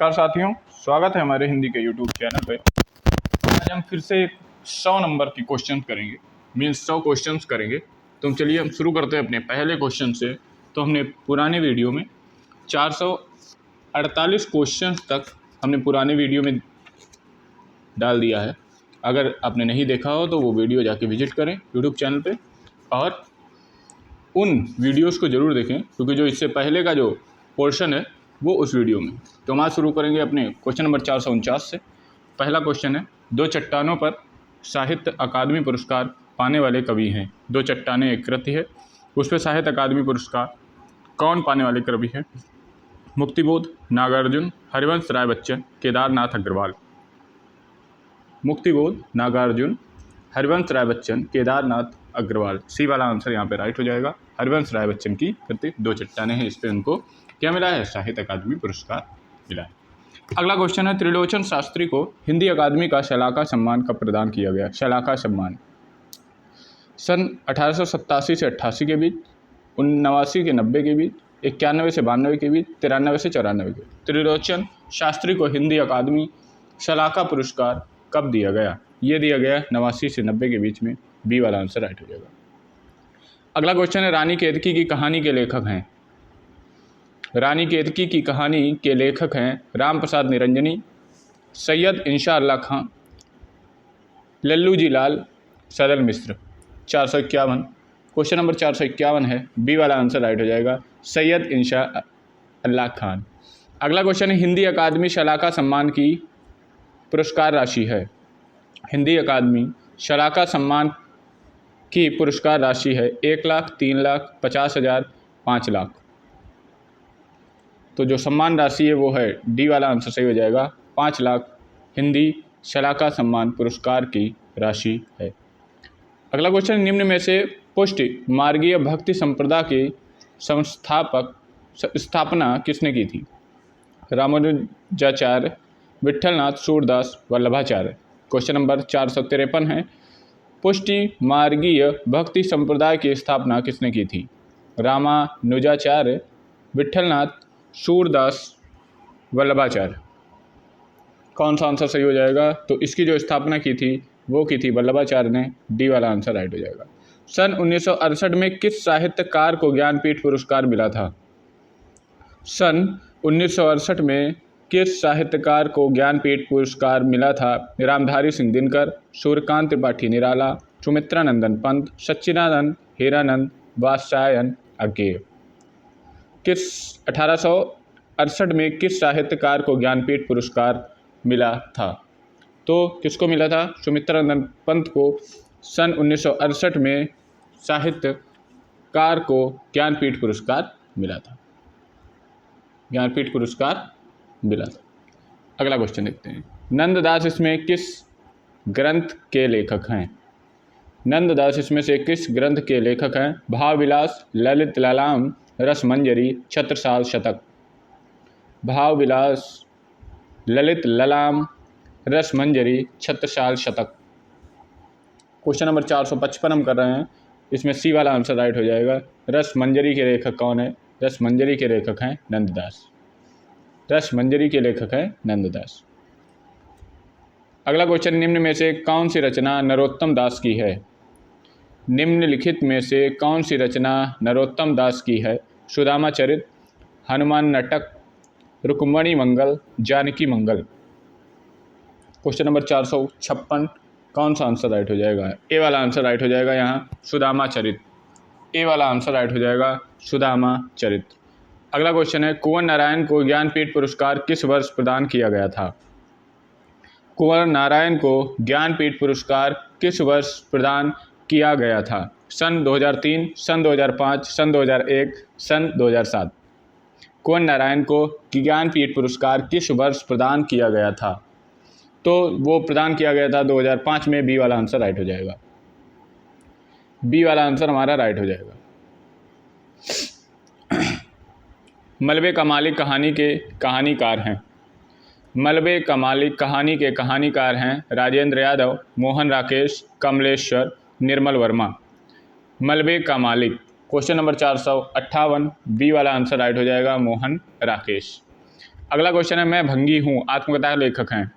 नमस्कार साथियों, स्वागत है हमारे हिंदी के YouTube चैनल पे। आज हम फिर से 100 नंबर की क्वेश्चन करेंगे, मीन्स 100 क्वेश्चंस करेंगे। तो चलिए हम शुरू करते हैं अपने पहले क्वेश्चन से। तो हमने पुराने वीडियो में 448 क्वेश्चंस तक हमने पुराने वीडियो में डाल दिया है। अगर आपने नहीं देखा हो तो वो वीडियो जाके विजिट करें YouTube चैनल पे और उन वीडियोस को ज़रूर देखें, क्योंकि जो इससे पहले का जो पोर्शन है वो उस वीडियो में। तो हम आज शुरू करेंगे अपने क्वेश्चन नंबर 449 से। पहला क्वेश्चन है, दो चट्टानों पर साहित्य अकादमी पुरस्कार पाने वाले कवि हैं। दो चट्टानें एक कृति है, उस पर साहित्य अकादमी पुरस्कार कौन पाने वाले कवि हैं? मुक्तिबोध, नागार्जुन, हरिवंश राय बच्चन, केदारनाथ अग्रवाल। मुक्तिबोध, नागार्जुन, हरिवंश राय बच्चन, केदारनाथ अग्रवाल। सी वाला आंसर यहाँ पे राइट हो जाएगा। हरिवंश राय बच्चन की कृति दो चट्टानें हैं, इस पे उनको क्या मिला है? साहित्य अकादमी पुरस्कार मिला है। अगला क्वेश्चन है, त्रिलोचन शास्त्री को हिंदी अकादमी का शलाका सम्मान कब प्रदान किया गया? शलाका सम्मान सन 1887 से 88 के बीच, 89 के 90 के बीच, 91 से 92 के बीच, 93 से 94 के बीच। त्रिलोचन शास्त्री को हिंदी अकादमी शलाका पुरस्कार कब दिया गया? ये दिया गया 89 से 90 के बीच में। बी वाला आंसर राइट हो जाएगा। अगला क्वेश्चन है, रानी केतकी की कहानी के लेखक हैं। रानी केतकी की कहानी के लेखक हैं राम प्रसाद निरंजनी, सैयद इंशाअल्लाह खां, लल्लू जी लाल, सदल मिश्र। 451 क्वेश्चन नंबर 451 है। बी वाला आंसर राइट हो जाएगा, सैयद इंशाअल्लाह खान। अगला क्वेश्चन है, हिंदी अकादमी शलाका सम्मान की पुरस्कार राशि है। हिंदी अकादमी शलाका सम्मान की पुरस्कार राशि है 1 लाख, 3 लाख, 50,000, 5 लाख। तो जो सम्मान राशि है वो है, डी वाला आंसर सही हो जाएगा, 5 लाख हिंदी शलाका सम्मान पुरस्कार की राशि है। अगला क्वेश्चन, निम्न में से पुष्टि मार्गीय भक्ति संप्रदाय की स्थापना किसने की थी? रामानुजाचार्य, विट्ठलनाथ, सूरदास, वल्लभाचार्य। क्वेश्चन नंबर 453 है, पुष्टि मार्गीय भक्ति संप्रदाय की स्थापना किसने की थी? रामानुजाचार्य, विट्ठलनाथ, सूरदास, वल्लभाचार्य। कौन सा आंसर सही हो जाएगा? तो इसकी जो स्थापना की थी वो की थी वल्लभाचार्य ने। डी वाला आंसर राइट हो जाएगा। सन 1968 में किस साहित्यकार को ज्ञानपीठ पुरस्कार मिला था? सन 1968 में किस साहित्यकार को ज्ञानपीठ पुरस्कार मिला था? रामधारी सिंह दिनकर, सूर्यकांत त्रिपाठी निराला, सुमित्रा नंदन पंत, सच्चिदानंद हीरानंद, वात्स्यायन अज्ञेय। किस 1868 में किस साहित्यकार को ज्ञानपीठ पुरस्कार मिला था? तो किसको मिला था? सुमित्रा नंदन पंत को सन 1968 में साहित्यकार को ज्ञानपीठ पुरस्कार मिला था। ज्ञानपीठ पुरस्कार मिला था। अगला क्वेश्चन देखते हैं, नंददास इसमें किस ग्रंथ के लेखक हैं? नंददास इसमें से किस ग्रंथ के लेखक हैं? भावविलास, ललित ललाम, रसमंजरी, छत्रसाल शतक। भावविलास, ललित ललाम, रसमंजरी, छत्रसाल शतक। क्वेश्चन नंबर 455 हम कर रहे हैं, इसमें सी वाला आंसर राइट हो जाएगा। रसमंजरी के लेखक कौन है? रसमंजरी के लेखक हैं नंददास। रसमंजरी के लेखक हैं नंददास। अगला क्वेश्चन, निम्न में से कौन सी रचना नरोत्तम दास की है? निम्नलिखित में से कौन सी रचना नरोत्तम दास की है? सुदामा चरित, हनुमान नाटक, रुक्मणी मंगल, जानकी मंगल। क्वेश्चन नंबर 456, कौन सा आंसर राइट हो जाएगा? ए वाला आंसर राइट हो जाएगा यहाँ, सुदामा चरित। ए वाला आंसर राइट हो जाएगा, सुदामा चरित। अगला क्वेश्चन है, कुंवर नारायण को ज्ञानपीठ पुरस्कार किस वर्ष प्रदान किया गया था? कुंवर नारायण को ज्ञानपीठ पुरस्कार किस वर्ष प्रदान किया गया था? सन 2003, सन 2005, सन 2001, सन 2007। कुंवर नारायण को ज्ञानपीठ पुरस्कार किस वर्ष प्रदान किया गया था? तो वो प्रदान किया गया था 2005 में। बी वाला आंसर राइट हो जाएगा। बी वाला आंसर हमारा राइट हो जाएगा। मलबे का मालिक कहानी के कहानीकार हैं। मलबे का मालिक कहानी के कहानीकार हैं राजेंद्र यादव, मोहन राकेश, कमलेश्वर, निर्मल वर्मा। मलबे का मालिक। क्वेश्चन नंबर 458, बी वाला आंसर राइट हो जाएगा, मोहन राकेश। अगला क्वेश्चन है मैं भंगी हूँ आत्मकथा के लेखक हैं।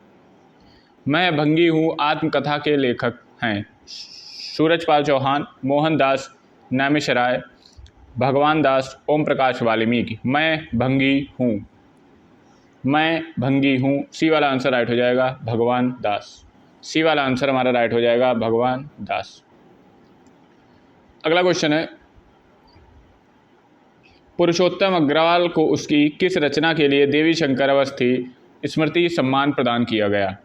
मैं भंगी हूँ आत्मकथा के लेखक हैं सूरजपाल चौहान, मोहनदास नैमिषराय, भगवान दास, ओम प्रकाश वाल्मीकि। मैं भंगी हूँ, मैं भंगी हूँ, सी वाला आंसर राइट हो जाएगा भगवान दास। सी वाला आंसर हमारा राइट हो जाएगा भगवान दास। अगला क्वेश्चन है पुरुषोत्तम अग्रवाल को उसकी किस रचना के लिए देवी शंकर अवस्थी स्मृति सम्मान प्रदान किया गया।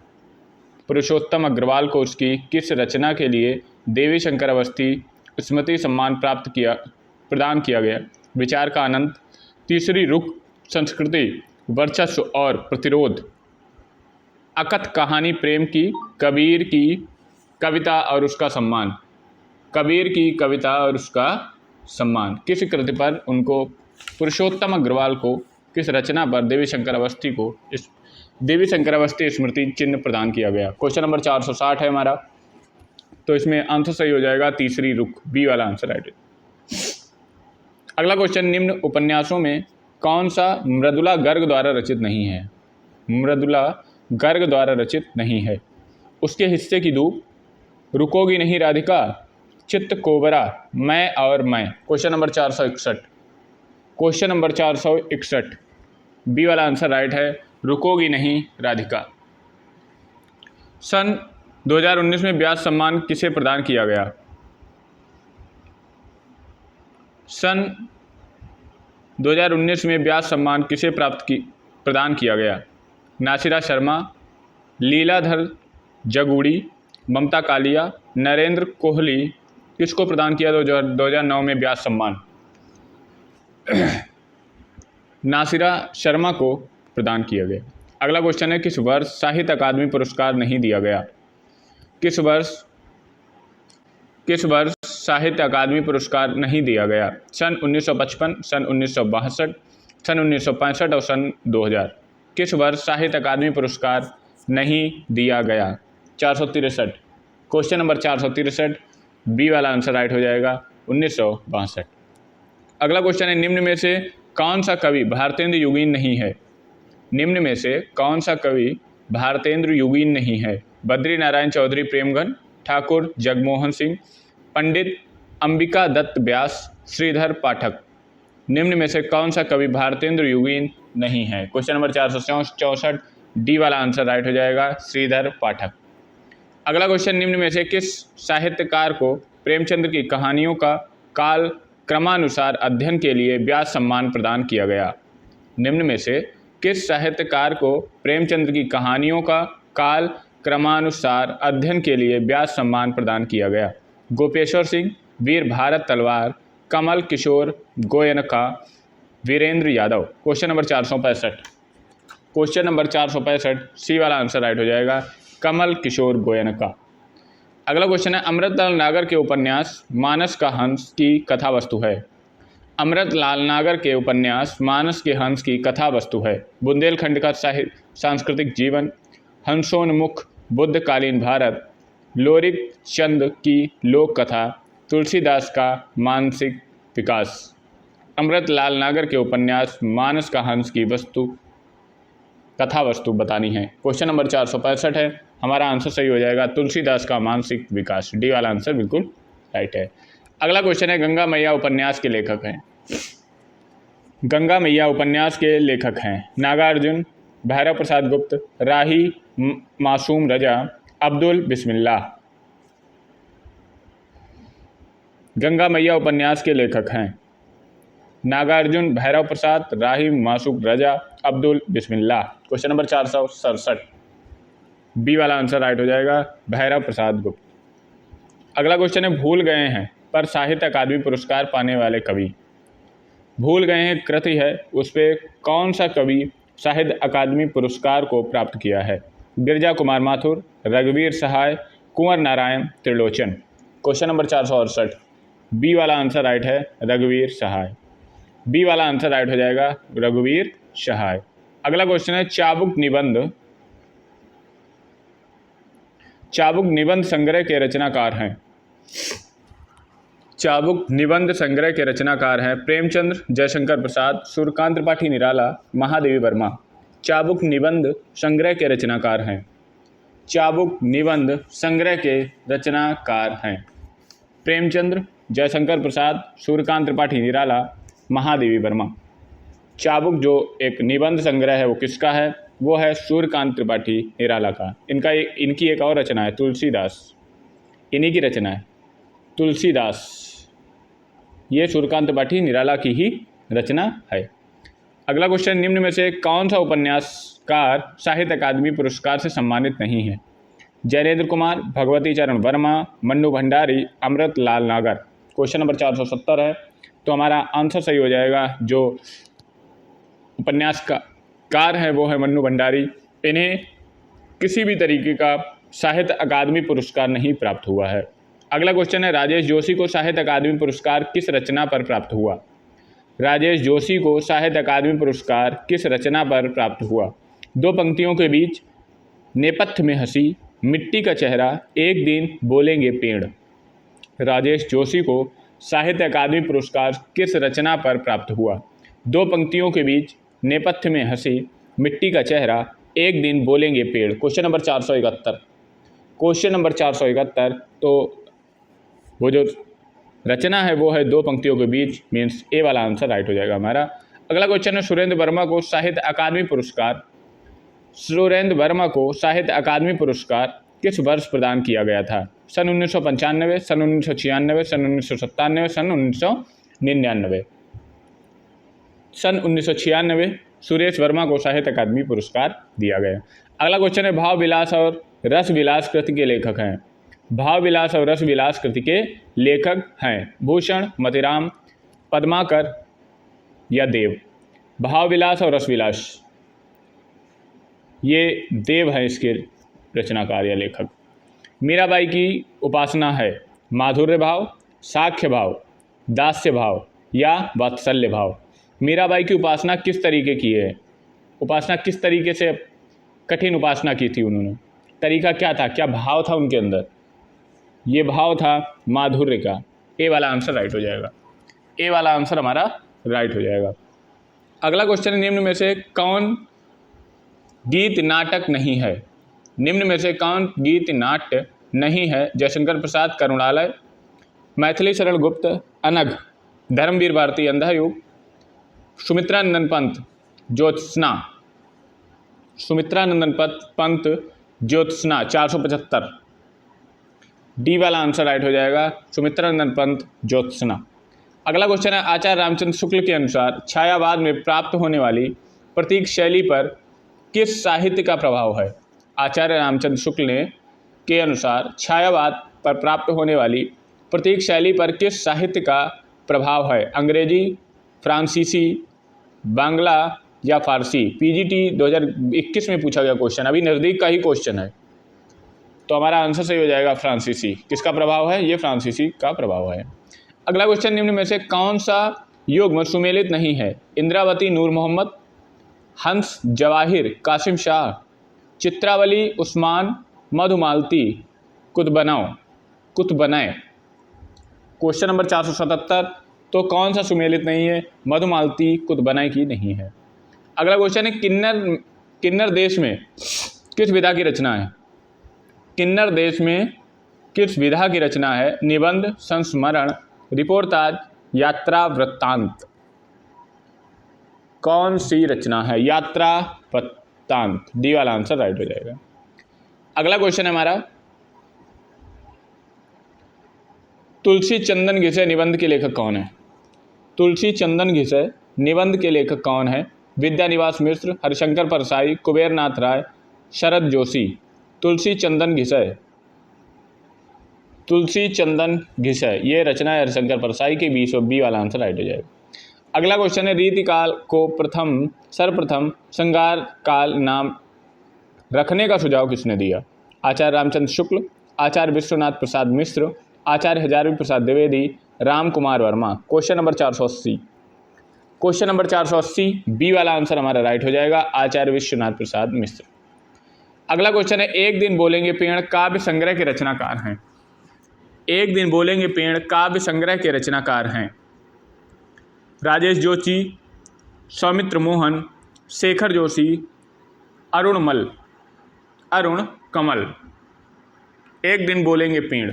पुरुषोत्तम अग्रवाल को उसकी किस रचना के लिए देवी शंकर अवस्थी स्मृति सम्मान प्रदान किया गया। विचार का आनंद, तीसरी रुख, संस्कृति, वर्चस्व और प्रतिरोध, अकथ कहानी प्रेम की, कबीर की कविता और उसका सम्मान। कबीर की कविता और उसका सम्मान। किस कृति पर उनको पुरुषोत्तम अग्रवाल को किस रचना पर देवी शंकर अवस्थी स्मृति चिन्ह प्रदान किया गया। क्वेश्चन नंबर 460 है हमारा, तो इसमें आंसर सही हो जाएगा तीसरी रुख, बी वाला आंसर राइट है। अगला क्वेश्चन निम्न उपन्यासों में कौन सा मृदुला गर्ग द्वारा रचित नहीं है। मृदुला गर्ग द्वारा रचित नहीं है। उसके हिस्से की धूप, रुकोगी नहीं राधिका, चित्त कोबरा, मैं और मैं। Question number 461, question number 461, B वाला आंसर राइट है रुकोगी नहीं राधिका। सन 2019 में व्यास सम्मान किसे प्रदान किया गया। सन 2019 में व्यास सम्मान किसे प्रदान किया गया। नासिरा शर्मा, लीलाधर जगूड़ी, ममता कालिया, नरेंद्र कोहली। किसको प्रदान किया 2009 में व्यास सम्मान। नासिरा शर्मा को प्रदान किया गया। अगला क्वेश्चन है किस वर्ष साहित्य अकादमी पुरस्कार नहीं दिया गया। किस वर्ष साहित्य अकादमी पुरस्कार नहीं दिया गया। सन 1955, सन 1962, सन 1965 और सन 2000। किस वर्ष साहित्य अकादमी पुरस्कार नहीं दिया गया। 463, क्वेश्चन नंबर 463, बी वाला आंसर राइट हो जाएगा 1962। अगला क्वेश्चन है निम्न में से कौन सा कवि भारतेंद्र युगीन नहीं है। निम्न में से कौन सा कवि भारतेंद्र युगीन नहीं है। बद्री नारायण चौधरी प्रेमघन, ठाकुर जगमोहन सिंह, पंडित अंबिका दत्त व्यास, श्रीधर पाठक। निम्न में से कौन सा कवि भारतेंद्र युगीन नहीं है। क्वेश्चन नंबर 464, डी वाला आंसर राइट हो जाएगा श्रीधर पाठक। अगला क्वेश्चन निम्न में से किस साहित्यकार को प्रेमचंद्र की कहानियों का काल क्रमानुसार अध्ययन के लिए व्यास सम्मान प्रदान किया गया। निम्न में से किस साहित्यकार को प्रेमचंद्र की कहानियों का काल क्रमानुसार अध्ययन के लिए व्यास सम्मान प्रदान किया गया। Gopeshwar Singh, Veer Bharat Talwar, Kamal Kishore Goenka, Virendra Yadav. Question number 465, question number 465, C वाला आंसर राइट हो जाएगा कमल किशोर गोयनका। अगला क्वेश्चन है अमृतलाल नागर के उपन्यास मानस का हंस की कथा वस्तु है। अमृतलाल नागर के उपन्यास मानस के हंस की कथा वस्तु है। बुंदेलखंड का सांस्कृतिक जीवन, हंसोन्मुख बुद्धकालीन भारत, लोरिक चंद की लोक कथा, तुलसीदास का मानसिक विकास। अमृतलाल नागर के उपन्यास मानस का हंस की कथा वस्तु बतानी है। क्वेश्चन नंबर 465 है, हमारा आंसर सही हो जाएगा तुलसीदास का मानसिक विकास, डी वाला आंसर बिल्कुल राइट है। अगला क्वेश्चन है गंगा मैया उपन्यास के लेखक हैं। गंगा मैया उपन्यास के लेखक हैं नागार्जुन, भैरव प्रसाद गुप्त, राही मासूम रजा, अब्दुल बिस्मिल्लाह। गंगा मैया उपन्यास के लेखक हैं नागार्जुन, भैरव प्रसाद, राही मासूम रजा, अब्दुल बिस्मिल्लाह। क्वेश्चन नंबर 467, बी वाला आंसर राइट हो जाएगा भैरव प्रसाद गुप्त। अगला क्वेश्चन है भूल गए हैं पर साहित्य अकादमी पुरस्कार पाने वाले कवि। भूल गए हैं कृति है, उस पर कौन सा कवि साहित्य अकादमी पुरस्कार को प्राप्त किया है। बिरजा कुमार माथुर, रघुवीर Sahay, Kunwar Narayan, Trilochan. Question number 468, B वाला आंसर राइट है रघुवीर सहाय। बी वाला आंसर राइट हो जाएगा रघुवीर सहाय। अगला क्वेश्चन है चाबुक निबंध संग्रह के रचनाकार हैं। चाबुक निबंध संग्रह के रचनाकार हैं प्रेमचंद्र, जयशंकर प्रसाद, सूर्यकांत त्रिपाठी निराला, महादेवी वर्मा। चाबुक निबंध संग्रह के रचनाकार हैं? चाबुक निबंध संग्रह के रचनाकार हैं प्रेमचंद्र, जयशंकर प्रसाद, सूर्यकांत त्रिपाठी निराला, महादेवी वर्मा। चाबुक जो एक निबंध संग्रह है वो किसका है? वो है सूर्यकांत त्रिपाठी निराला का। इनकी एक और रचना है तुलसीदास, इन्हीं की रचना है तुलसीदास। ये सूर्यकांत त्रिपाठी निराला की ही रचना है। अगला क्वेश्चन, निम्न में से कौन सा उपन्यासकार साहित्य अकादमी पुरस्कार से सम्मानित नहीं है? जयनेंद्र कुमार, भगवती चरण वर्मा, मन्नू भंडारी, अमृत लाल नागर। क्वेश्चन नंबर 470 है, तो हमारा आंसर सही हो जाएगा। जो उपन्यासकार है वो है मन्नू भंडारी। इन्हें किसी भी तरीके का साहित्य अकादमी पुरस्कार नहीं प्राप्त हुआ है। अगला क्वेश्चन है, राजेश जोशी को साहित्य अकादमी पुरस्कार किस रचना पर प्राप्त हुआ? राजेश जोशी को साहित्य अकादमी पुरस्कार किस रचना पर प्राप्त हुआ? दो पंक्तियों के बीच, नेपथ्य में हंसी, मिट्टी का चेहरा, एक दिन बोलेंगे पेड़। राजेश जोशी को साहित्य अकादमी पुरस्कार किस रचना पर प्राप्त हुआ? दो पंक्तियों के बीच, नेपथ्य में हंसी, मिट्टी का चेहरा, एक दिन बोलेंगे पेड़। Question number 471। क्वेश्चन नंबर 471, तो वो जो रचना है वो है दो पंक्तियों के बीच, मीन्स ए वाला आंसर राइट हो जाएगा हमारा। अगला क्वेश्चन है, सुरेंद्र वर्मा को साहित्य अकादमी पुरस्कार किस वर्ष प्रदान किया गया था? सन 1995, सन 1996, सन 1997, सन 1999। सन 1996 सुरेश वर्मा को साहित्य अकादमी पुरस्कार दिया गया। अगला क्वेश्चन है, भाव विलास और रस विलास कृति के लेखक हैं? भाव विलास और रस विलास कृति के लेखक हैं भूषण, मतिराम, पद्माकर या देव? भाव विलास और रस विलास, ये देव हैं इसके रचनाकार या लेखक। मीराबाई की उपासना है माधुर्य भाव, साक्ष्य भाव, दास्य भाव या वात्सल्य भाव? मीराबाई की उपासना किस तरीके की है? उपासना किस तरीके से कठिन उपासना की थी उन्होंने? तरीका क्या था, क्या भाव था उनके अंदर? ये भाव था माधुर्य का। ए वाला आंसर राइट हो जाएगा। ए वाला आंसर हमारा राइट हो जाएगा। अगला क्वेश्चन है, निम्न में से कौन गीत नाटक नहीं है? निम्न में से कौन गीत नाट्य नहीं है? जयशंकर प्रसाद, करुणालय, मैथिली शरण गुप्त, अनघ, धर्मवीर भारती, अंधायुग, सुमित्रानंदन पंत, ज्योत्सना। सुमित्रानंदन पंत, ज्योत्सना। 475 डी वाला आंसर राइट हो जाएगा, सुमित्रानंदन पंत, ज्योत्सना। अगला क्वेश्चन है, आचार्य रामचंद्र शुक्ल के अनुसार छायावाद में प्राप्त होने वाली प्रतीक शैली पर किस साहित्य का प्रभाव है? आचार्य रामचंद्र शुक्ल के अनुसार छायावाद पर प्राप्त होने वाली प्रतीक शैली पर किस साहित्य का प्रभाव है? अंग्रेजी, फ्रांसीसी, बांग्ला या फारसी? पीजीटी 2021 में पूछा गया क्वेश्चन, अभी नज़दीक का ही क्वेश्चन है, तो हमारा आंसर सही हो जाएगा फ्रांसीसी। किसका प्रभाव है? ये फ्रांसीसी का प्रभाव है। अगला क्वेश्चन, निम्न में से कौन सा युग्म सुमेलित नहीं है? इंद्रावती नूर मोहम्मद, हंस जवाहिर कासिम शाह, चित्रावली उस्मान, मधुमालती कुतुबनय। क्वेश्चन नंबर 477, तो कौन सा सुमेलित नहीं है? मधुमालती कुतुबनय की नहीं है। अगला क्वेश्चन है, किन्नर देश में किस विधा की रचना है? किन्नर देश में किस विधा की रचना है? निबंध, संस्मरण, रिपोर्टाज, यात्रा वृत्तांत। कौन सी रचना है? यात्रा वृत्तांत। डी वाला आंसर राइट हो जाएगा। अगला क्वेश्चन है हमारा, तुलसी चंदन घिसे निबंध के लेखक कौन है? तुलसी चंदन घिसे निबंध के लेखक कौन है? विद्यानिवास मिश्र, हरिशंकर परसाई, कुबेरनाथ राय, शरद जोशी। तुलसी चंदन घिसे ये रचना है हरिशंकर परसाई की। 20 वाला आंसर राइट हो जाएगा। अगला क्वेश्चन है, रीतिकाल को सर्वप्रथम श्रृंगार काल नाम रखने का सुझाव किसने दिया? Acharya Ramchandra Shukla, Acharya Vishwanath Prasad Mishra, Acharya Hazari Prasad Dwivedi, Ram Kumar Verma. Question number 480। Question number 480 B वाला आंसर हमारा राइट हो जाएगा, आचार्य विश्वनाथ प्रसाद मिश्र। अगला क्वेश्चन है, एक दिन बोलेंगे पेड़ काव्य संग्रह के रचनाकार हैं? एक दिन बोलेंगे पेड़ काव्य संग्रह के रचनाकार हैं राजेश जोशी, सौमित्र मोहन, शेखर जोशी, अरुणमल, अरुण कमल, एक दिन बोलेंगे पेड़।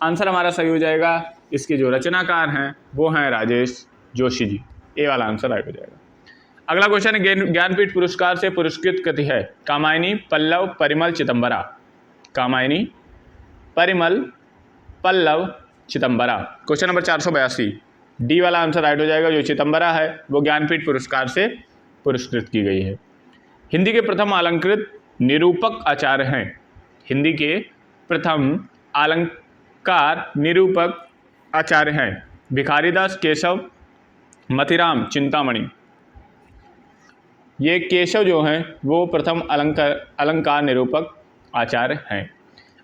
आंसर हमारा सही हो जाएगा। इसके जो रचनाकार हैं वो हैं राजेश जोशी जी। ए वाला आंसर राइट हो जाएगा। अगला क्वेश्चन है, ज्ञानपीठ पुरस्कार से पुरस्कृत कृति है Kamayani, Pallav, Parimal, Chidambara. Kamayani, Parimal, Pallav, Chidambara. Question number 482, D वाला आंसर राइट हो जाएगा। जो चिदंबरा है वो ज्ञानपीठ पुरस्कार से पुरस्कृत की गई है। हिंदी के प्रथम अलंकृत निरूपक आचार्य हैं। हिंदी के प्रथम अलंकार निरूपक आचार्य हैं भिखारीदास, केशव, मतिराम, चिंतामणि। ये केशव जो हैं वो प्रथम अलंकार निरूपक आचार्य हैं।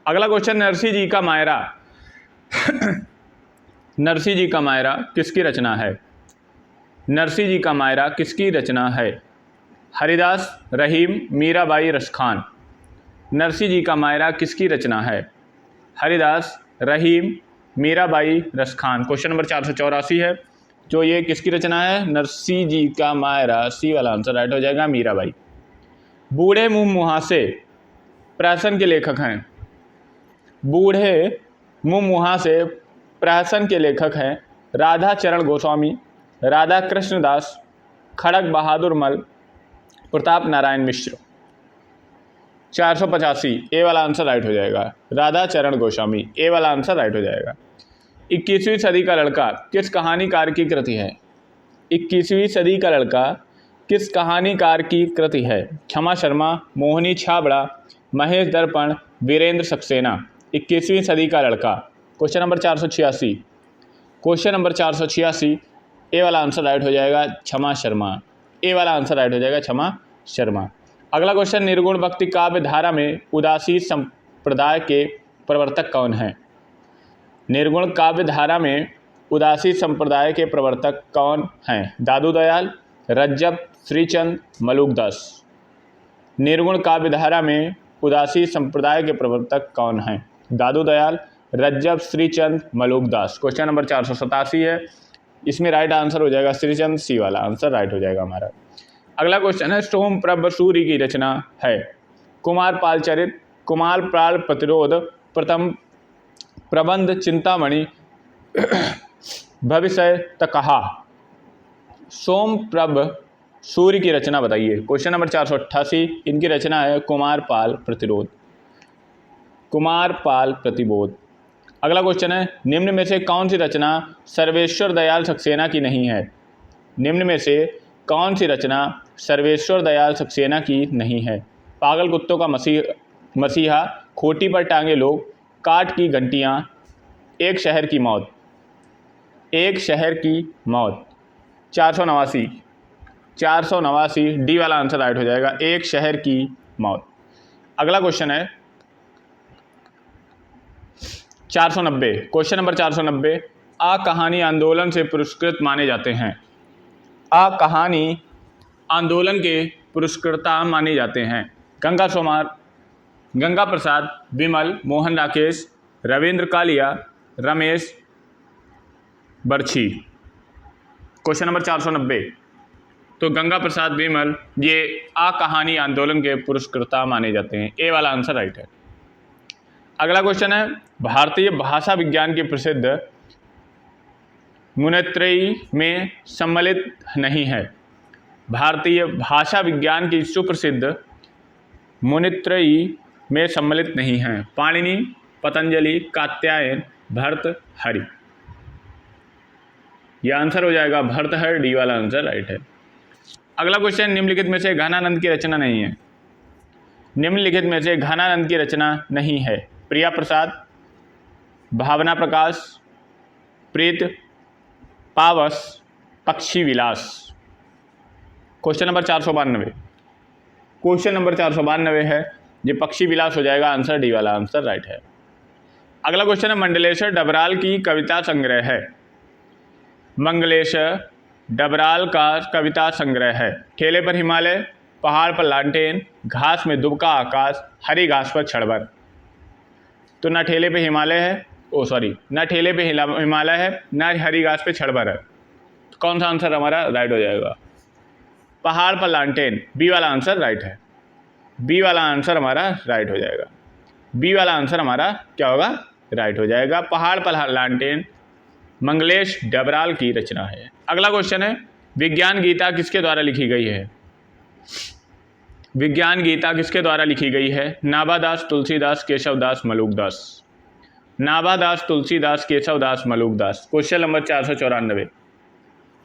अगला क्वेश्चन, नरसिंह जी का मायरा नरसिंह जी का मायरा किसकी रचना है? नरसिंह जी का मायरा किसकी रचना है? हरिदास, रहीम, मीराबाई, रसखान। नरसिंह जी का मायरा किसकी रचना है? हरिदास, रहीम, मीराबाई, रसखान। क्वेश्चन नंबर 484 है, जो ये किसकी रचना है? नरसिंह जी का मायरा। सी वाला आंसर राइट हो जाएगा, मीराबाई। बूढ़े मुँह मुहासे प्रहसन के लेखक हैं। बूढ़े मुँह मुहासे प्रहसन के लेखक हैं राधा चरण गोस्वामी, राधा कृष्ण दास, खड़ग बहादुर मल, प्रताप नारायण मिश्र। 485, ए वाला आंसर राइट हो जाएगा, राधा चरण गोस्वामी। ए वाला आंसर राइट हो जाएगा। 21वीं सदी का लड़का किस कहानीकार की कृति है? 21वीं सदी का लड़का किस कहानीकार की कृति है? क्षमा शर्मा, मोहिनी छाबड़ा, महेश दर्पण, वीरेंद्र सक्सेना। 21वीं सदी का लड़का। क्वेश्चन नंबर 486, क्वेश्चन नंबर 486, ए वाला आंसर राइट हो जाएगा, क्षमा शर्मा। ए वाला आंसर राइट हो जाएगा, क्षमा शर्मा। अगला क्वेश्चन, निर्गुण भक्ति काव्य धारा में उदासी संप्रदाय के प्रवर्तक कौन हैं? निर्गुण काव्य धारा में उदासी संप्रदाय के प्रवर्तक कौन हैं? दादू दयाल, रज्जब, श्रीचंद, मलुकदास। निर्गुण काव्य धारा में उदासी संप्रदाय के प्रवर्तक कौन हैं? दादू दयाल, रज्जब, श्रीचंद, मलुकदास। क्वेश्चन नंबर 487 है, इसमें राइट आंसर हो जाएगा श्रीचंद। सी वाला आंसर राइट हो जाएगा हमारा। अगला क्वेश्चन है, सोमप्रभ सूरि की रचना है कुमारपाल चरित, कुमारपाल प्रतिरोध, प्रथम प्रबंध, चिंतामणि, भविष्य तकहा। सोमप्रभ सूरि की रचना बताइए। क्वेश्चन नंबर 488, इनकी रचना है कुमारपाल प्रतिरोध, कुमारपाल प्रतिबोध। अगला क्वेश्चन है, निम्न में से कौन सी रचना सर्वेश्वर दयाल सक्सेना की नहीं है? निम्न में से कौन सी रचना सर्वेश्वर दयाल सक्सेना की नहीं है? पागल कुत्तों का मसीहा, खोटी पर टांगे लोग, काठ की घंटियाँ, एक शहर की मौत। एक शहर की मौत। 489, डी वाला आंसर राइट हो जाएगा, एक शहर की मौत। अगला क्वेश्चन है 490, क्वेश्चन नंबर 490, आ कहानी आंदोलन से पुरस्कृत माने जाते हैं। आ कहानी आंदोलन के पुरस्कृता माने जाते हैं गंगा सोमार, गंगा प्रसाद, विमल, मोहन राकेश, रविंद्र कालिया, रमेश बर्छी। क्वेश्चन नंबर 490, तो गंगा प्रसाद, विमल, ये आ कहानी आंदोलन के पुरस्कृता माने जाते हैं। ए वाला आंसर राइट है। अगला क्वेश्चन है, भारतीय भाषा विज्ञान की प्रसिद्ध मुनित्रयी में सम्मिलित नहीं है। भारतीय भाषा विज्ञान की सुप्रसिद्ध मुनित्रयी में सम्मिलित नहीं है। पाणिनि, पतंजलि, कात्यायन, भर्तृहरि। यह आंसर हो जाएगा भर्तृहरि। डी वाला आंसर राइट है। अगला क्वेश्चन, निम्नलिखित में से घनानंद की रचना नहीं है। निम्नलिखित में से घनानंद की रचना नहीं है। प्रिया प्रसाद, भावना प्रकाश, प्रीत, पावस, पक्षी विलास। क्वेश्चन नंबर 492, क्वेश्चन नंबर 492 है, ये पक्षी विलास हो जाएगा। आंसर डी वाला आंसर राइट है। अगला क्वेश्चन है, मंडलेश्वर डबराल की कविता संग्रह है। मंगलेश्वर डबराल का कविता संग्रह है। ठेले पर हिमालय, पहाड़ पर लालटेन, घास में दुबका आकाश, हरी घास पर क्षणभर। तो ना ठेले पे हिमालय है, ना ठेले पे हिमालय है, ना हरी घास पे क्षणभर है। तो कौन सा आंसर हमारा राइट हो जाएगा? पहाड़ पर लालटेन। बी वाला आंसर राइट है। बी वाला आंसर हमारा राइट हो जाएगा। बी वाला आंसर हमारा क्या होगा, राइट हो जाएगा। पहाड़ पर लालटेन मंगलेश डबराल की रचना है। अगला क्वेश्चन है, विज्ञान गीता किसके द्वारा लिखी गई है? विज्ञान गीता किसके द्वारा लिखी गई है? नाभादास, तुलसीदास, केशवदास, मलुकदास। नाभादास, तुलसीदास, केशवदास, मलुकदास। क्वेश्चन नंबर 494,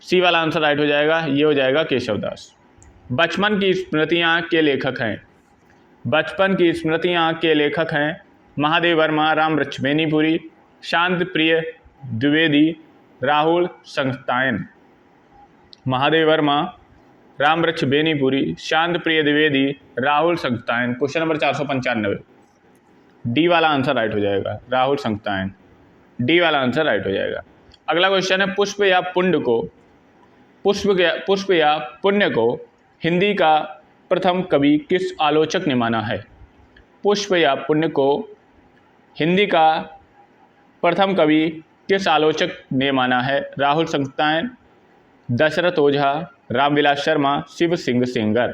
सी वाला आंसर राइट हो जाएगा। ये हो जाएगा केशवदास। बचपन की स्मृतियाँ के लेखक हैं, बचपन की स्मृतियाँ के लेखक हैं Mahadev Verma, Ramvriksh Benipuri, Shantipriya Dwivedi, Rahul संगतायन। Mahadev Verma, Ramvriksh Benipuri, Shantipriya Dwivedi, Rahul Sankrityayan. Question number 495, D वाला आंसर राइट हो जाएगा, राहुल संगतायन। डी वाला आंसर राइट हो जाएगा। अगला क्वेश्चन है, पुष्प या पुण्य को हिंदी का प्रथम कवि किस आलोचक ने माना है? पुष्प या पुण्य को हिंदी का प्रथम कवि किस आलोचक ने माना है? राहुल संगतायन, दशरथ ओझा, रामविलास शर्मा, शिव सिंह सेंगर।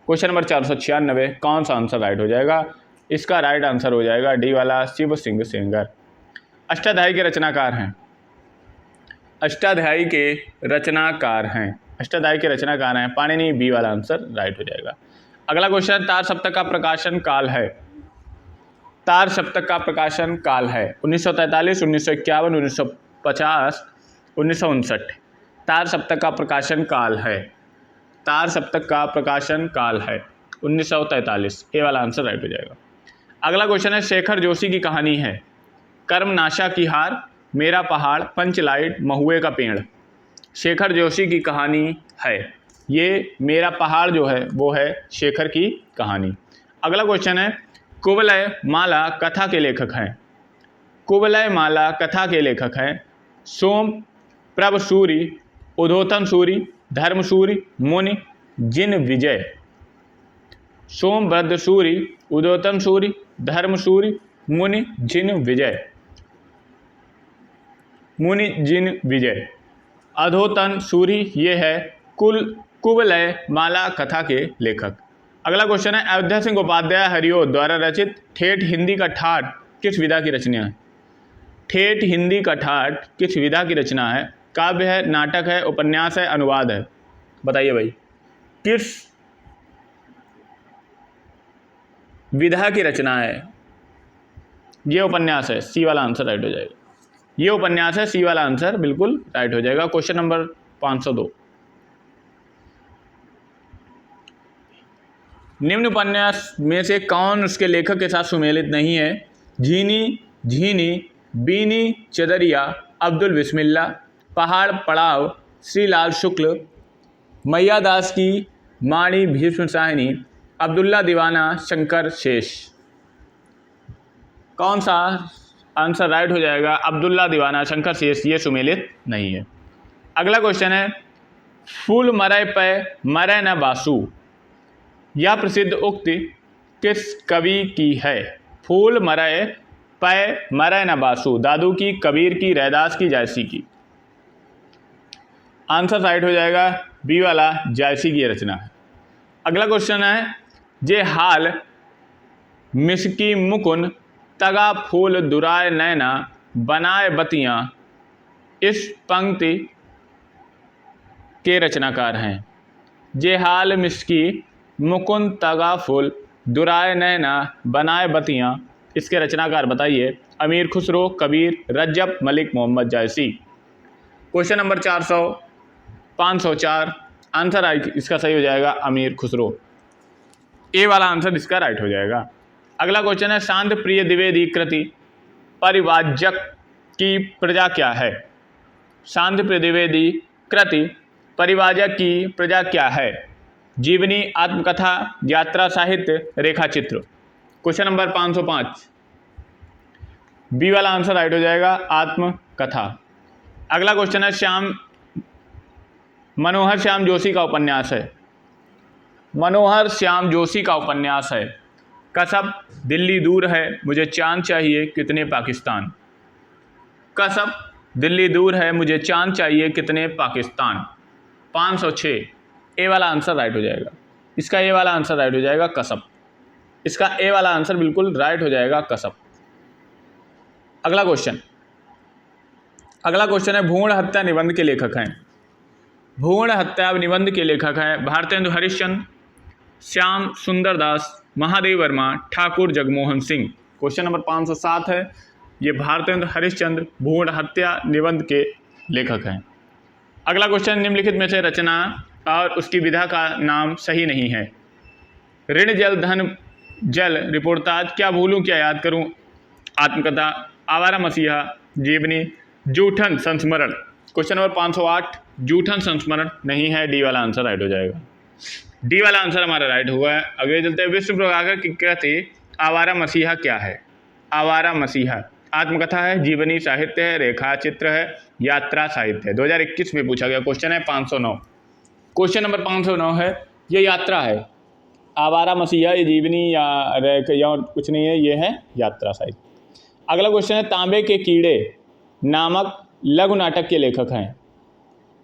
क्वेश्चन नंबर 496, कौन सा आंसर राइट हो जाएगा? इसका राइट आंसर हो जाएगा डी वाला, शिव सिंह सेंगर। अष्टाध्यायी के रचनाकार हैं, अष्टाध्यायी के रचनाकार हैं, अष्टाध्यायी के रचनाकार हैं पाणिनि। बी वाला आंसर राइट हो जाएगा। अगला क्वेश्चन, तार सप्तक का प्रकाशन काल है? तार सप्तक का प्रकाशन काल है 1943, 1951, 1950, 1959। तार सप्तक का प्रकाशन काल है, तार सप्तक का प्रकाशन काल है 1943। ए वाला आंसर राइट हो जाएगा। अगला क्वेश्चन है, शेखर जोशी की कहानी है कर्मनाशा की हार, मेरा पहाड़, पंचलाइट, महुए का पेड़। शेखर जोशी की कहानी है, ये मेरा पहाड़ जो है वो है शेखर की कहानी। अगला क्वेश्चन है, कुवलय माला कथा के लेखक हैं, कुवलय माला कथा के लेखक हैं सोम प्रभ सूरी, उद्धोतन सूरी, धर्म सूरी, मुनि जिन विजय। सोमभद्र सूरी, उद्धोतन सूरी, धर्म सूरी, मुनि जिन विजय, मुनि जिन विजय। अधोतन सूरी ये है कुवलय माला कथा के लेखक। अगला क्वेश्चन है, अयोध्या सिंह उपाध्याय हरिओ द्वारा रचित ठेठ हिंदी का ठाठ किस विधा की रचना है? ठेठ हिंदी का ठाठ किस विधा की रचना है? काव्य है, नाटक है, उपन्यास है, अनुवाद है? बताइए भाई, किस विधा की रचना है? ये उपन्यास है, सी वाला आंसर राइट हो जाएगा। ये उपन्यास है, सी वाला आंसर बिल्कुल राइट हो जाएगा। क्वेश्चन नंबर 502, निम्न उपन्यास में से कौन उसके लेखक के साथ सुमेलित नहीं है? झीनी झीनी, बीनी चदरिया, अब्दुल बिस्मिल्ला, पहाड़ पड़ाव, श्रीलाल शुक्ल, मैया दास की माणी भीष्म साहिनी, अब्दुल्ला दीवाना, शंकर शेष। कौन सा आंसर राइट हो जाएगा? अब्दुल्ला दीवाना, शंकर शेष ये सुमेलित नहीं है। अगला क्वेश्चन है, फूल मरय पे मरय न बासु, यह प्रसिद्ध उक्ति किस कवि की है? फूल मरय पे मरय न बासु, दादू की, कबीर की, रैदास की, जायसी की। आंसर राइट हो जाएगा बी वाला, जायसी की रचना है। अगला क्वेश्चन है, जे हाल मिसकी मुकुन तगा फूल दुराय नैना बनाए बतियाँ, इस पंक्ति के रचनाकार हैं? जे हाल मिसकी मुकुन तगा फूल दुराय नैना बनाए बतियाँ, इसके रचनाकार बताइए। अमीर खुसरो, कबीर, रजब, मलिक मोहम्मद जायसी। क्वेश्चन नंबर 504, आंसर इसका सही हो जाएगा अमीर खुसरो। ए वाला आंसर इसका राइट हो जाएगा। अगला क्वेश्चन है, शांत प्रिय द्विवेदी कृति परिवाजक की प्रजा क्या है? शांत प्रिय द्विवेदी कृति परिवाजक की प्रजा क्या है? जीवनी, आत्मकथा, यात्रा साहित्य, रेखा चित्र। क्वेश्चन नंबर 505, बी वाला आंसर राइट हो जाएगा, आत्मकथा। अगला क्वेश्चन है, मनोहर श्याम जोशी का उपन्यास है, मनोहर श्याम जोशी का उपन्यास है कसब, दिल्ली दूर है, मुझे चांद चाहिए, कितने पाकिस्तान। कसब, दिल्ली दूर है, मुझे चांद चाहिए, कितने पाकिस्तान। 506, ए वाला आंसर राइट हो जाएगा। इसका ए वाला आंसर राइट हो जाएगा कसब। इसका ए वाला आंसर बिल्कुल राइट हो जाएगा, कसब। अगला क्वेश्चन है भ्रूण हत्या निबंध के लेखक हैं। भ्रूण हत्या निबंध के लेखक हैं भारतेंदु हरिश्चंद्र, श्याम सुंदर दास, महादेव वर्मा, ठाकुर जगमोहन सिंह। क्वेश्चन नंबर 507 है, ये भारतेंदु हरिश्चंद्र भ्रूण हत्या निबंध के लेखक हैं। अगला क्वेश्चन, निम्नलिखित में से रचना और उसकी विधा का नाम सही नहीं है। ऋण जल धन जल, रिपोर्टाज, क्या भूलूं क्या याद करूं, आत्मकथा, आवारा मसीहा, जीवनी, जूठन संस्मरण। क्वेश्चन नंबर 508, जूठन संस्मरण नहीं है, डी वाला आंसर राइट हो जाएगा। डी वाला आंसर हमारा राइट हुआ है। अगले चलते हैं, विश्व प्रभाकर की कृति आवारा मसीहा क्या है। आवारा मसीहा आत्मकथा है, जीवनी साहित्य है, रेखा चित्र है, यात्रा साहित्य है। 2021 में पूछा गया क्वेश्चन है 509। क्वेश्चन नंबर 509 है, ये यात्रा है। आवारा मसीहा ये जीवनी या रेखा या कुछ नहीं है, ये है यात्रा साहित्य। अगला क्वेश्चन है, तांबे के कीड़े नामक लघु नाटक के लेखक हैं।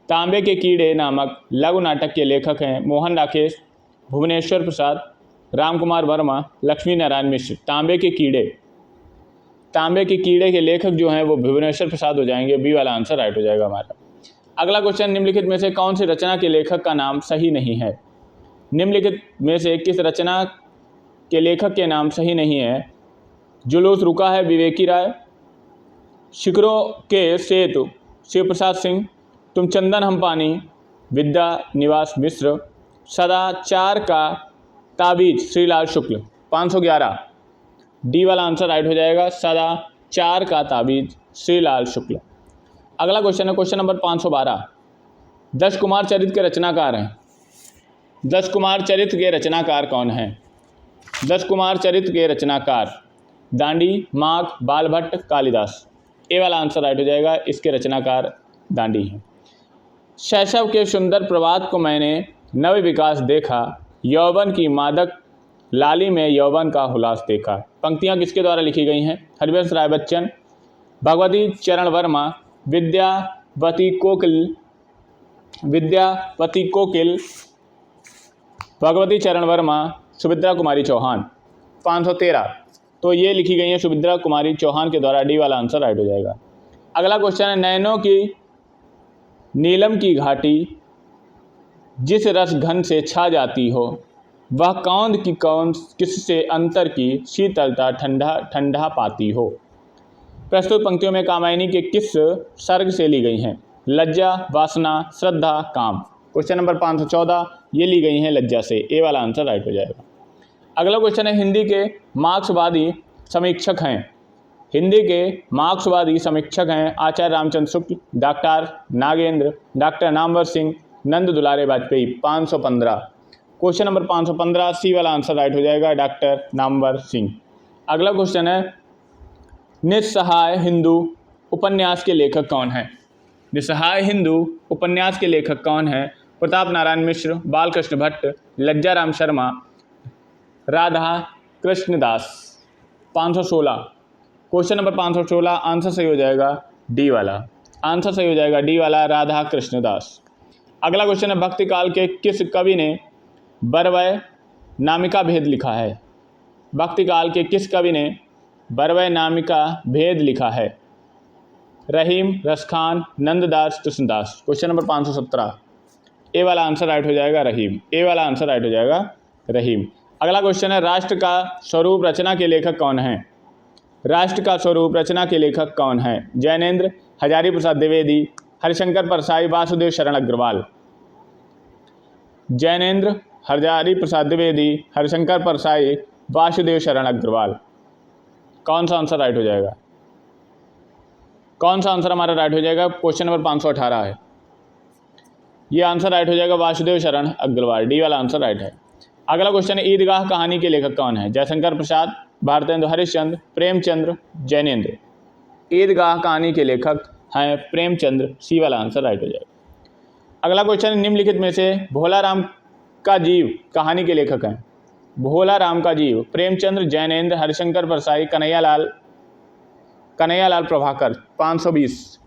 तांबे के कीड़े नामक लघु नाटक के लेखक हैं मोहन राकेश, भुवनेश्वर प्रसाद, रामकुमार वर्मा, लक्ष्मी नारायण मिश्र। तांबे के कीड़े के लेखक जो हैं वो भुवनेश्वर प्रसाद हो जाएंगे, बी वाला आंसर राइट हो जाएगा हमारा। अगला क्वेश्चन, निम्नलिखित में से कौन सी रचना के लेखक का नाम सही नहीं है। निम्नलिखित में से किस रचना के लेखक के नाम सही नहीं है। जुलूस रुका है, विवेकी राय, शिखरों के सेतु, शिव प्रसाद सिंह, तुम चंदन हम पानी, विद्या निवास मिश्र, सदाचार का ताबीज, श्रीलाल शुक्ल। 511, डी वाला आंसर राइट हो जाएगा, सदाचार का ताबीज, श्रीलाल शुक्ल। अगला क्वेश्चन है क्वेश्चन नंबर 512, दश कुमार चरित्र के रचनाकार हैं। दश कुमार चरित्र के रचनाकार कौन हैं। दश कुमार चरित्र के रचनाकार दांडी, माघ, बालभट्ट, कालिदास। ए वाला आंसर राइट हो जाएगा, इसके रचनाकार दांडी हैं। शैशव के सुंदर प्रभात को मैंने नव विकास देखा, यौवन की मादक लाली में यौवन का हुलास देखा। पंक्तियां किसके द्वारा लिखी गई हैं। हरिवंश राय बच्चन, भगवती चरण वर्मा, विद्यावती कोकिल, भगवती चरण वर्मा, सुभद्रा कुमारी चौहान। 513, तो ये लिखी गई है सुभद्रा कुमारी चौहान के द्वारा, डी वाला आंसर राइट हो जाएगा। अगला क्वेश्चन है, नैनों की नीलम की घाटी जिस रस घन से छा जाती हो, वह कौंद की कौन किससे अंतर की शीतलता ठंडा पाती हो। प्रस्तुत पंक्तियों में कामायनी के किस सर्ग से ली गई हैं। लज्जा, वासना, श्रद्धा, काम। क्वेश्चन नंबर 514, ये ली गई हैं लज्जा से, ए वाला आंसर राइट हो जाएगा। अगला क्वेश्चन है, हिंदी के मार्क्सवादी समीक्षक हैं। हिंदी के मार्क्सवादी समीक्षक हैं आचार्य रामचंद्र शुक्ल, डॉक्टर नागेंद्र, डॉक्टर नामवर सिंह, नंद दुलारे वाजपेयी। 515, क्वेश्चन नंबर 515, सी वाला आंसर राइट हो जाएगा, डॉक्टर नामवर सिंह। अगला क्वेश्चन है, निस्सहाय हिंदू उपन्यास के लेखक कौन है। निस्सहाय हिंदू उपन्यास के लेखक कौन है। प्रताप नारायण मिश्र, बालकृष्ण भट्ट, लज्जा Ram Sharma, Radha Krishnadas. 516, question number 516, answer सही हो जाएगा डी वाला, आंसर सही हो जाएगा डी वाला, राधा कृष्णदास। अगला क्वेश्चन है, भक्ति काल के किस कवि ने बरवय नामिका भेद लिखा है। भक्ति काल के किस कवि ने बरवय नामिका भेद लिखा है। रहीम, रसखान, नंददास, कृष्णदास। क्वेश्चन नंबर 517, ए वाला आंसर राइट हो जाएगा रहीम, ए वाला आंसर राइट हो जाएगा रहीम। अगला क्वेश्चन है, राष्ट्र का स्वरूप रचना के लेखक कौन है। राष्ट्र का स्वरूप रचना के लेखक कौन है। जैनेन्द्र, हजारी प्रसाद द्विवेदी, हरिशंकर परसाई, वासुदेव शरण अग्रवाल। जैनेन्द्र, हजारी प्रसाद द्विवेदी, हरिशंकर परसाई, वासुदेव शरण अग्रवाल। कौन सा आंसर राइट हो जाएगा। कौन सा आंसर हमारा राइट हो जाएगा। क्वेश्चन नंबर 518 है, ये आंसर राइट हो जाएगा वासुदेव शरण अग्रवाल, डी वाला आंसर राइट है। अगला क्वेश्चन है, ईदगाह कहानी के लेखक कौन है। जयशंकर प्रसाद, भारतेंदु हरिश्चंद्र, प्रेमचंद्र, जैनेन्द्र। ईदगाह कहानी के लेखक हैं प्रेमचंद्र, सी वाला आंसर राइट हो जाएगा। अगला क्वेश्चन, निम्नलिखित में से भोला राम का जीव कहानी के लेखक हैं। भोला राम का जीव प्रेमचंद्र, जैनेन्द्र, हरिशंकर परसाई, कन्हैयालाल प्रभाकर। 520,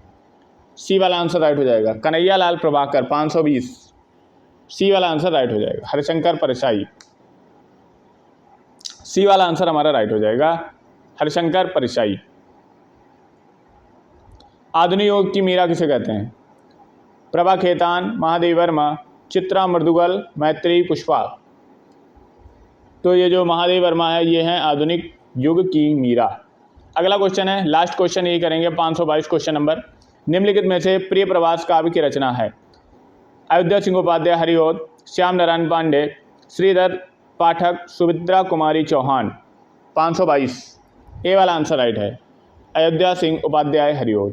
सी वाला आंसर राइट हो जाएगा, कन्हैयालाल प्रभाकर। 520, सी वाला आंसर राइट हो जाएगा, हरिशंकर परसाई। सी वाला आंसर हमारा राइट हो जाएगा, हरिशंकर परिसाई। आधुनिक योग की मीरा किसे कहते हैं? प्रभा खेतान, महादेवी वर्मा, चित्रा मर्दुगल, मैत्री पुष्पा। तो ये जो महादेवी वर्मा है ये हैं आधुनिक युग की मीरा। अगला क्वेश्चन है, लास्ट क्वेश्चन यही करेंगे, 522 क्वेश्चन नंबर। निम्नलिखित में से प्रिय प्रवास काव्य की रचना है? अयोध्या सिंह उपाध्याय हरिऔध, श्याम नारायण पांडे, श्रीधर पाठक, सुभद्रा कुमारी चौहान। 522 ए वाला आंसर राइट है, अयोध्या सिंह उपाध्याय हरिऔध।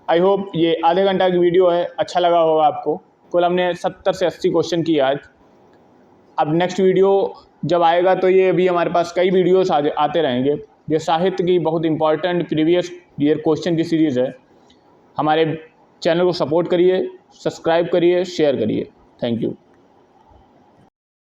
आई होप ये आधे घंटा की वीडियो है, अच्छा लगा होगा आपको। कुल हमने 70 से 80 क्वेश्चन किए आज। अब नेक्स्ट वीडियो जब आएगा तो ये अभी हमारे पास कई वीडियोस आते रहेंगे। ये साहित्य की बहुत इंपॉर्टेंट प्रीवियस ईयर क्वेश्चन की सीरीज़ है। हमारे चैनल को सपोर्ट करिए, सब्सक्राइब करिए, शेयर करिए। Thank you.